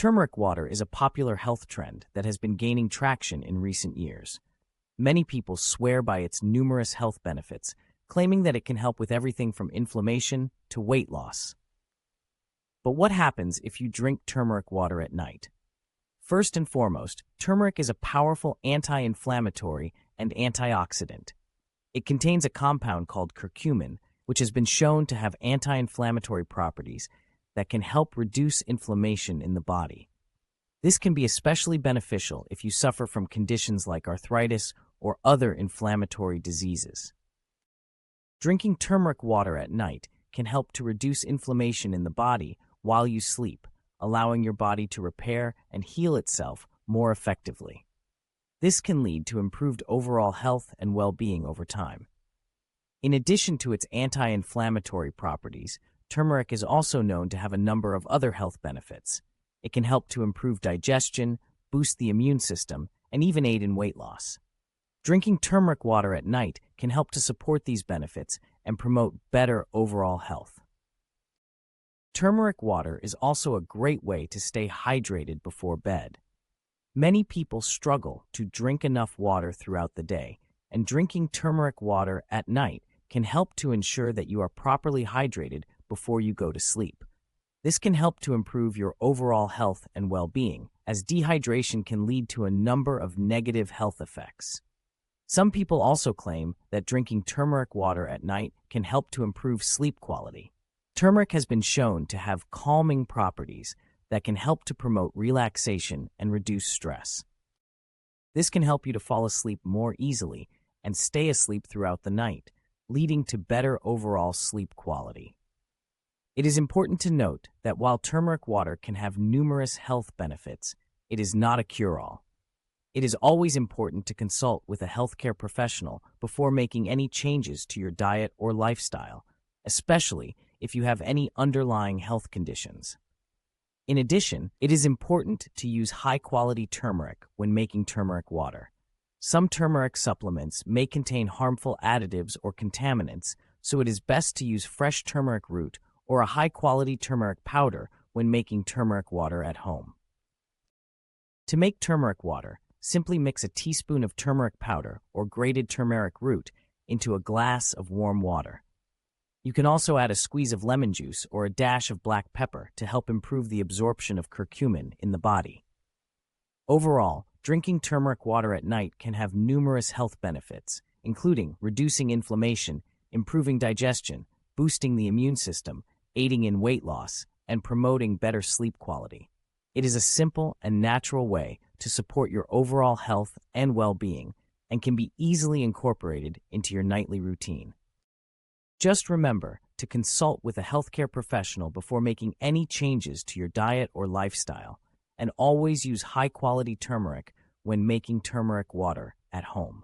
Turmeric water is a popular health trend that has been gaining traction in recent years. Many people swear by its numerous health benefits, claiming that it can help with everything from inflammation to weight loss. But what happens if you drink turmeric water at night? First and foremost, turmeric is a powerful anti-inflammatory and antioxidant. It contains a compound called curcumin, which has been shown to have anti-inflammatory properties that can help reduce inflammation in the body. This can be especially beneficial if you suffer from conditions like arthritis or other inflammatory diseases. Drinking turmeric water at night can help to reduce inflammation in the body while you sleep, allowing your body to repair and heal itself more effectively. This can lead to improved overall health and well-being over time. In addition to its anti-inflammatory properties, turmeric is also known to have a number of other health benefits. It can help to improve digestion, boost the immune system, and even aid in weight loss. Drinking turmeric water at night can help to support these benefits and promote better overall health. Turmeric water is also a great way to stay hydrated before bed. Many people struggle to drink enough water throughout the day, and drinking turmeric water at night can help to ensure that you are properly hydrated before you go to sleep. This can help to improve your overall health and well-being, as dehydration can lead to a number of negative health effects. Some people also claim that drinking turmeric water at night can help to improve sleep quality. Turmeric has been shown to have calming properties that can help to promote relaxation and reduce stress. This can help you to fall asleep more easily and stay asleep throughout the night, leading to better overall sleep quality. It is important to note that while turmeric water can have numerous health benefits, it is not a cure-all. It is always important to consult with a healthcare professional before making any changes to your diet or lifestyle, especially if you have any underlying health conditions. In addition, it is important to use high-quality turmeric when making turmeric water. Some turmeric supplements may contain harmful additives or contaminants, so it is best to use fresh turmeric root or a high-quality turmeric powder when making turmeric water at home. To make turmeric water, simply mix a teaspoon of turmeric powder or grated turmeric root into a glass of warm water. You can also add a squeeze of lemon juice or a dash of black pepper to help improve the absorption of curcumin in the body. Overall, drinking turmeric water at night can have numerous health benefits, including reducing inflammation, improving digestion, boosting the immune system, aiding in weight loss, and promoting better sleep quality. It is a simple and natural way to support your overall health and well-being and can be easily incorporated into your nightly routine. Just remember to consult with a healthcare professional before making any changes to your diet or lifestyle, and always use high-quality turmeric when making turmeric water at home.